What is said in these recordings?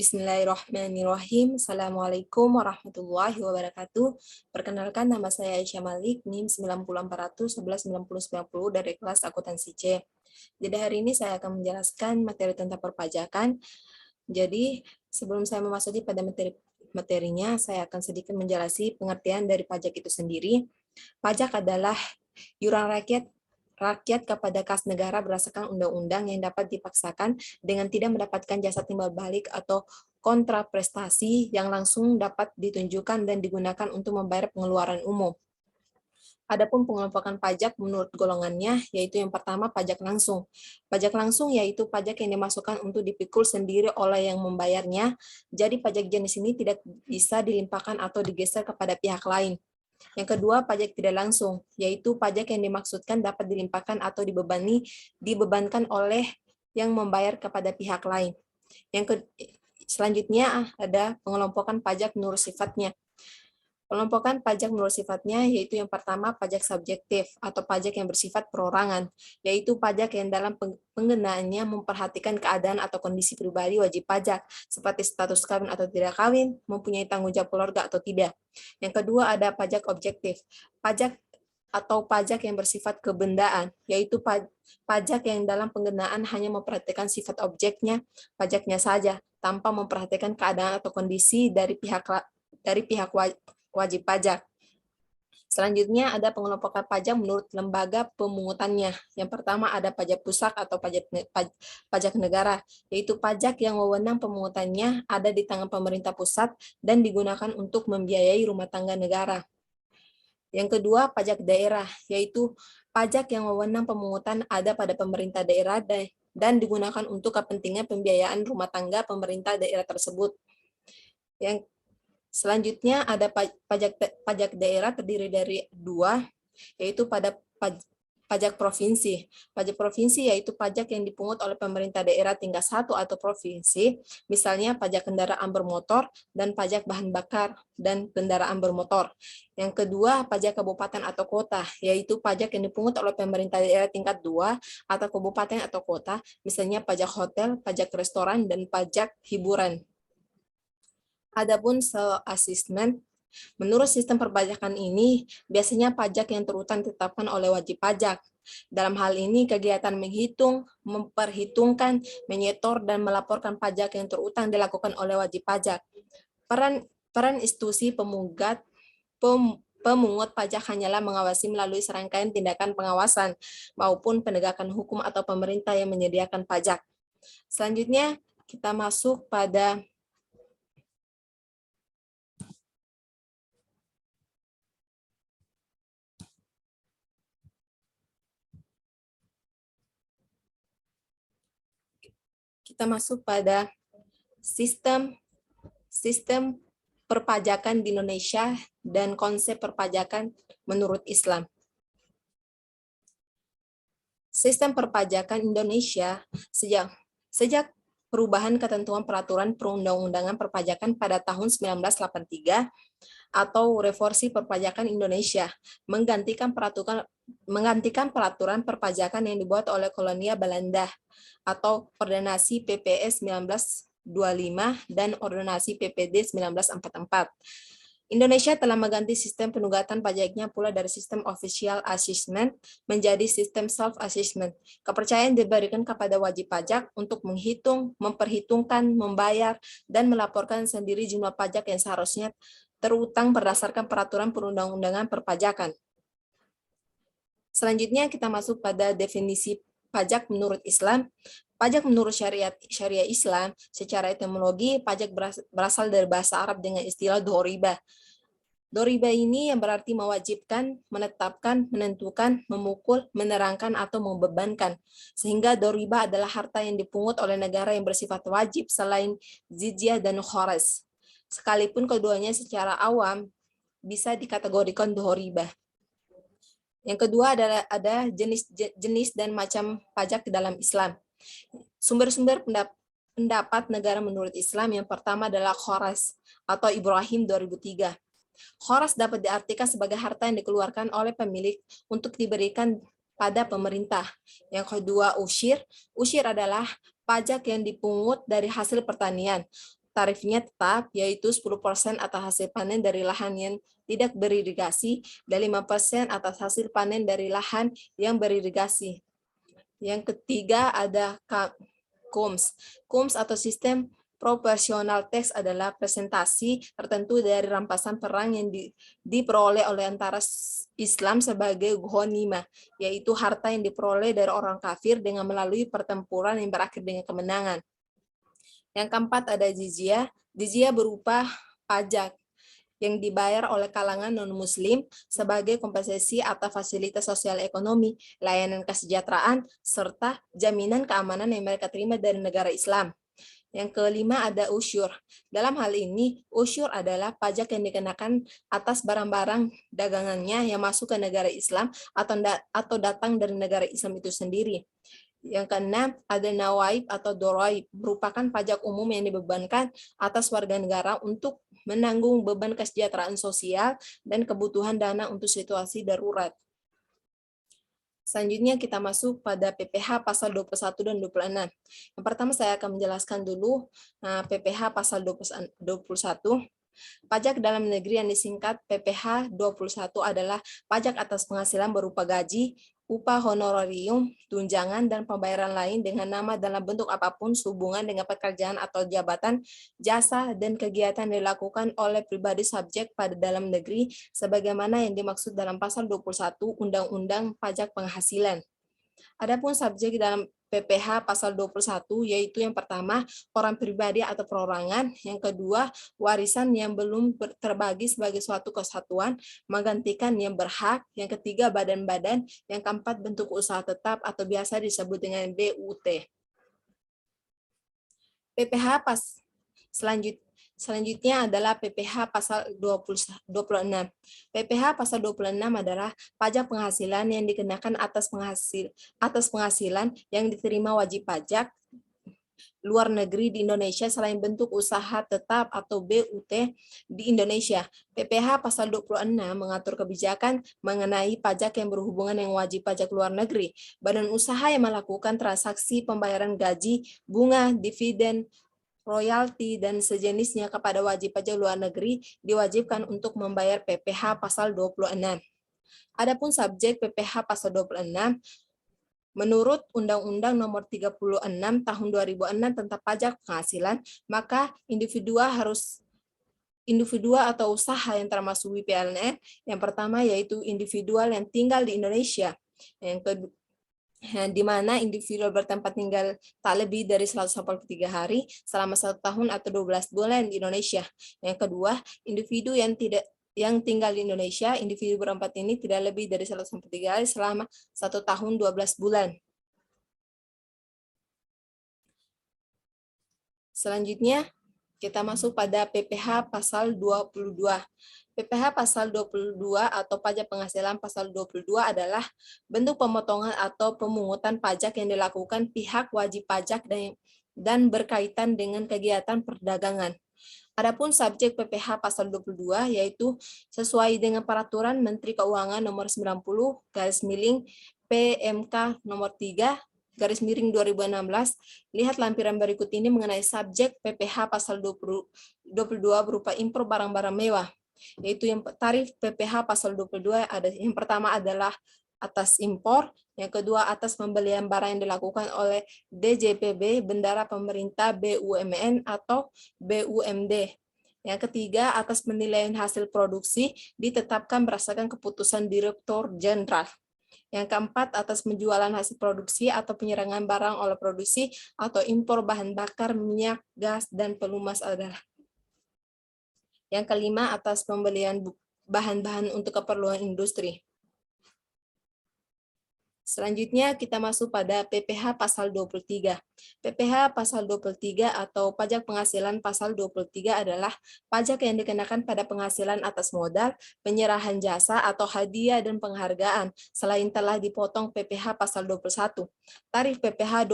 Bismillahirrahmanirrahim. Assalamualaikum warahmatullahi wabarakatuh. Perkenalkan, nama saya Aisyah Malik, NIM 904119090 dari kelas akuntansi C. Jadi hari ini saya akan menjelaskan materi tentang perpajakan. Jadi sebelum saya memasuki pada materinya, saya akan sedikit menjelaskan pengertian dari pajak itu sendiri. Pajak adalah iuran rakyat kepada kas negara berdasarkan undang-undang yang dapat dipaksakan dengan tidak mendapatkan jasa timbal balik atau kontraprestasi yang langsung dapat ditunjukkan dan digunakan untuk membayar pengeluaran umum. Adapun pengelompokan pajak menurut golongannya, yaitu yang pertama pajak langsung. Pajak langsung yaitu pajak yang dimasukkan untuk dipikul sendiri oleh yang membayarnya, jadi pajak jenis ini tidak bisa dilimpahkan atau digeser kepada pihak lain. Yang kedua, pajak tidak langsung, yaitu pajak yang dimaksudkan dapat dilimpahkan atau dibebankan oleh yang membayar kepada pihak lain. Selanjutnya ada pengelompokan pajak menurut sifatnya. Pengelompokan pajak menurut sifatnya yaitu yang pertama pajak subjektif atau pajak yang bersifat perorangan, yaitu pajak yang dalam penggunaannya memperhatikan keadaan atau kondisi pribadi wajib pajak, seperti status kawin atau tidak kawin, mempunyai tanggung jawab keluarga atau tidak. Yang kedua ada pajak objektif, pajak atau pajak yang bersifat kebendaan, yaitu pajak yang dalam penggunaan hanya memperhatikan sifat objeknya, pajaknya saja, tanpa memperhatikan keadaan atau kondisi dari pihak wajib pajak. Selanjutnya ada pengelompokan pajak menurut lembaga pemungutannya. Yang pertama ada pajak pusat atau pajak negara, yaitu pajak yang wewenang pemungutannya ada di tangan pemerintah pusat dan digunakan untuk membiayai rumah tangga negara. Yang kedua, pajak daerah, yaitu pajak yang wewenang pemungutan ada pada pemerintah daerah dan digunakan untuk kepentingan pembiayaan rumah tangga pemerintah daerah tersebut. Yang selanjutnya ada pajak daerah terdiri dari dua, yaitu pajak provinsi. Pajak provinsi yaitu pajak yang dipungut oleh pemerintah daerah tingkat 1 atau provinsi, misalnya pajak kendaraan bermotor dan pajak bahan bakar dan kendaraan bermotor. Yang kedua, pajak kabupaten atau kota, yaitu pajak yang dipungut oleh pemerintah daerah tingkat 2 atau kabupaten atau kota, misalnya pajak hotel, pajak restoran, dan pajak hiburan. Adapun self-assessment, menurut sistem perpajakan ini, biasanya pajak yang terutang ditetapkan oleh wajib pajak. Dalam hal ini, kegiatan menghitung, memperhitungkan, menyetor, dan melaporkan pajak yang terutang dilakukan oleh wajib pajak. Peran institusi pemungut pajak hanyalah mengawasi melalui serangkaian tindakan pengawasan maupun penegakan hukum atau pemerintah yang menyediakan pajak. Selanjutnya, kita masuk pada sistem perpajakan di Indonesia dan konsep perpajakan menurut Islam. Sistem perpajakan Indonesia sejak perubahan ketentuan peraturan perundang-undangan perpajakan pada tahun 1983 atau Reformasi Perpajakan Indonesia menggantikan peraturan perpajakan yang dibuat oleh kolonial Belanda atau Ordonansi PPS 1925 dan Ordonansi PPD 1944. Indonesia telah mengganti sistem penunggatan pajaknya pula dari sistem official assessment menjadi sistem self-assessment. Kepercayaan diberikan kepada wajib pajak untuk menghitung, memperhitungkan, membayar, dan melaporkan sendiri jumlah pajak yang seharusnya terutang berdasarkan peraturan perundang-undangan perpajakan. Selanjutnya kita masuk pada definisi pajak menurut Islam. Pajak menurut syariat Islam, secara etimologi, pajak berasal dari bahasa Arab dengan istilah dhoriba. Dhoriba ini yang berarti mewajibkan, menetapkan, menentukan, memukul, menerangkan, atau membebankan. Sehingga dhoriba adalah harta yang dipungut oleh negara yang bersifat wajib selain jizyah dan kharaj. Sekalipun keduanya secara awam bisa dikategorikan dhoriba. Yang kedua adalah ada jenis dan macam pajak di dalam Islam. Sumber-sumber pendapat negara menurut Islam yang pertama adalah Kharaj atau Ibrahim 2003. Kharaj dapat diartikan sebagai harta yang dikeluarkan oleh pemilik untuk diberikan pada pemerintah. Yang kedua usyir adalah pajak yang dipungut dari hasil pertanian. tarifnya tetap, yaitu 10% atas hasil panen dari lahan yang tidak beririgasi dan 5% atas hasil panen dari lahan yang beririgasi. Yang ketiga ada KUMS. KUMS atau sistem proporsional tax adalah presentasi tertentu dari rampasan perang yang diperoleh oleh antara Islam sebagai ghanimah, yaitu harta yang diperoleh dari orang kafir dengan melalui pertempuran yang berakhir dengan kemenangan. Yang keempat ada jizyah. Jizyah berupa pajak yang dibayar oleh kalangan non-muslim sebagai kompensasi atas fasilitas sosial ekonomi, layanan kesejahteraan, serta jaminan keamanan yang mereka terima dari negara Islam. Yang kelima ada usyur. Dalam hal ini, usyur adalah pajak yang dikenakan atas barang-barang dagangannya yang masuk ke negara Islam atau datang dari negara Islam itu sendiri. Yang keenam, ada nawaib atau doroib, merupakan pajak umum yang dibebankan atas warga negara untuk menanggung beban kesejahteraan sosial dan kebutuhan dana untuk situasi darurat. Selanjutnya kita masuk pada PPh pasal 21 dan 26. Yang pertama saya akan menjelaskan dulu PPh pasal 21. Pajak dalam negeri yang disingkat PPh 21 adalah pajak atas penghasilan berupa gaji, upah honorarium, tunjangan, dan pembayaran lain dengan nama dalam bentuk apapun sehubungan dengan pekerjaan atau jabatan, jasa, dan kegiatan yang dilakukan oleh pribadi subjek pada dalam negeri sebagaimana yang dimaksud dalam pasal 21 Undang-Undang Pajak Penghasilan. Adapun subjek dalam PPh pasal 21 yaitu yang pertama orang pribadi atau perorangan, yang kedua warisan yang belum terbagi sebagai suatu kesatuan menggantikan yang berhak, yang ketiga badan-badan, yang keempat bentuk usaha tetap atau biasa disebut dengan BUT. PPh Selanjutnya adalah PPh pasal 26. PPh pasal 26 adalah pajak penghasilan yang dikenakan atas penghasilan yang diterima wajib pajak luar negeri di Indonesia selain bentuk usaha tetap atau BUT di Indonesia. PPh pasal 26 mengatur kebijakan mengenai pajak yang berhubungan dengan wajib pajak luar negeri. Badan usaha yang melakukan transaksi pembayaran gaji, bunga, dividen, royalti, dan sejenisnya kepada wajib pajak luar negeri diwajibkan untuk membayar PPh pasal 26. Adapun subjek PPh pasal 26, menurut Undang-Undang Nomor 36 Tahun 2006 tentang Pajak Penghasilan, maka individu atau usaha yang termasuk WPLN, yang pertama yaitu individual yang tinggal di Indonesia, yang kedua di mana individu bertempat tinggal tak lebih dari 183 hari selama 1 tahun atau 12 bulan di Indonesia. Yang kedua, individu yang tinggal di Indonesia, individu bertempat ini tidak lebih dari 183 hari selama 1 tahun 12 bulan. Selanjutnya, kita masuk pada PPh pasal 22. PPh pasal 22 atau pajak penghasilan pasal 22 adalah bentuk pemotongan atau pemungutan pajak yang dilakukan pihak wajib pajak dan berkaitan dengan kegiatan perdagangan. Adapun subjek PPh pasal 22 yaitu sesuai dengan peraturan Menteri Keuangan nomor 90 PMK nomor 3 2016, lihat lampiran berikut ini mengenai subjek PPh pasal 22 berupa impor barang-barang mewah. Yaitu yang tarif PPh pasal 22 ada yang pertama adalah atas impor, yang kedua atas pembelian barang yang dilakukan oleh DJPB, Bendara Pemerintah BUMN atau BUMD. Yang ketiga atas penilaian hasil produksi ditetapkan berdasarkan keputusan Direktur Jenderal. Yang keempat atas penjualan hasil produksi atau penyerangan barang oleh produksi atau impor bahan bakar, minyak, gas, dan pelumas adalah. Yang kelima, atas pembelian bahan-bahan untuk keperluan industri. Selanjutnya kita masuk pada PPh pasal 23. PPh pasal 23 atau pajak penghasilan pasal 23 adalah pajak yang dikenakan pada penghasilan atas modal, penyerahan jasa atau hadiah dan penghargaan selain telah dipotong PPh pasal 21. Tarif PPh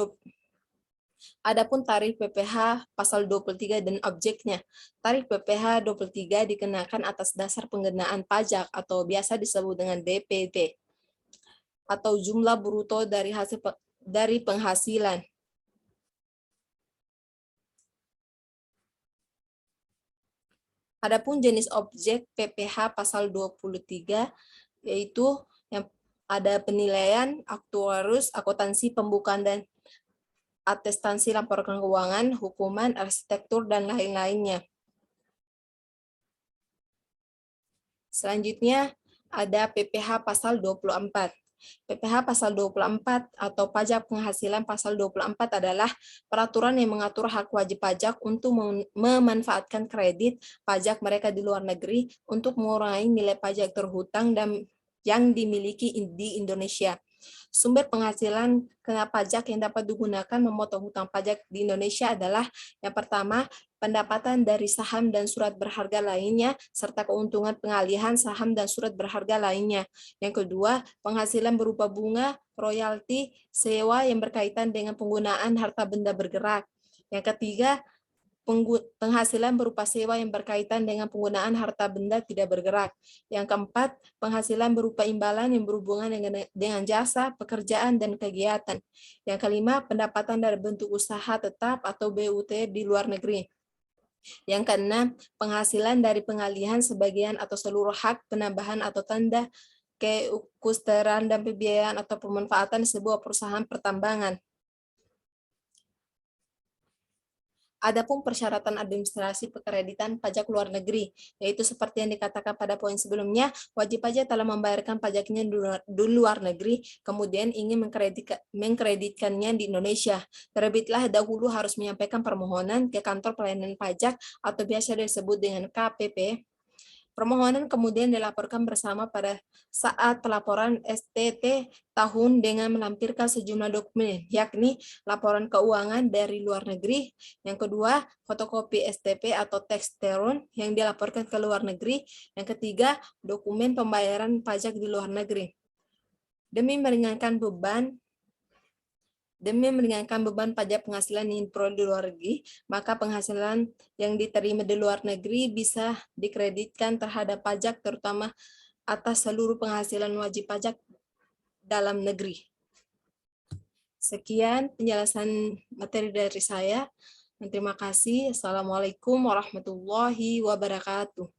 Adapun tarif PPh pasal 23 dan objeknya. Tarif PPh 23 dikenakan atas dasar pengenaan pajak atau biasa disebut dengan DPP atau jumlah bruto dari penghasilan. Adapun jenis objek PPh pasal 23 yaitu yang ada penilaian, aktuarius, akuntansi, pembukaan dan atestansi laporan keuangan, hukuman, arsitektur, dan lain-lainnya. Selanjutnya ada PPh pasal 24. PPh pasal 24 atau pajak penghasilan pasal 24 adalah peraturan yang mengatur hak wajib pajak untuk memanfaatkan kredit pajak mereka di luar negeri untuk mengurangi nilai pajak terhutang dan yang dimiliki di Indonesia. Sumber penghasilan kena pajak yang dapat digunakan memotong hutang pajak di Indonesia adalah yang pertama, pendapatan dari saham dan surat berharga lainnya, serta keuntungan pengalihan saham dan surat berharga lainnya. Yang kedua, penghasilan berupa bunga, royalti, sewa yang berkaitan dengan penggunaan harta benda bergerak. Yang ketiga, penghasilan berupa sewa yang berkaitan dengan penggunaan harta benda tidak bergerak. Yang keempat, penghasilan berupa imbalan yang berhubungan dengan jasa, pekerjaan, dan kegiatan. Yang kelima, pendapatan dari bentuk usaha tetap atau BUT di luar negeri. Yang keenam, penghasilan dari pengalihan sebagian atau seluruh hak, penambahan atau tanda kekusteran dan pembiayaan atau pemanfaatan sebuah perusahaan pertambangan. Adapun persyaratan administrasi pekreditan pajak luar negeri, yaitu seperti yang dikatakan pada poin sebelumnya, wajib pajak telah membayarkan pajaknya di luar negeri, kemudian ingin mengkreditkannya di Indonesia. Terbitlah dahulu harus menyampaikan permohonan ke kantor pelayanan pajak atau biasa disebut dengan KPP. Permohonan kemudian dilaporkan bersama pada saat pelaporan STT tahun dengan melampirkan sejumlah dokumen, yakni laporan keuangan dari luar negeri. Yang kedua, fotokopi STP atau tax return yang dilaporkan ke luar negeri. Yang ketiga, dokumen pembayaran pajak di luar negeri. Demi meringankan beban pajak penghasilan yang diperoleh di luar negeri, maka penghasilan yang diterima di luar negeri bisa dikreditkan terhadap pajak, terutama atas seluruh penghasilan wajib pajak dalam negeri. Sekian penjelasan materi dari saya. Terima kasih. Assalamualaikum warahmatullahi wabarakatuh.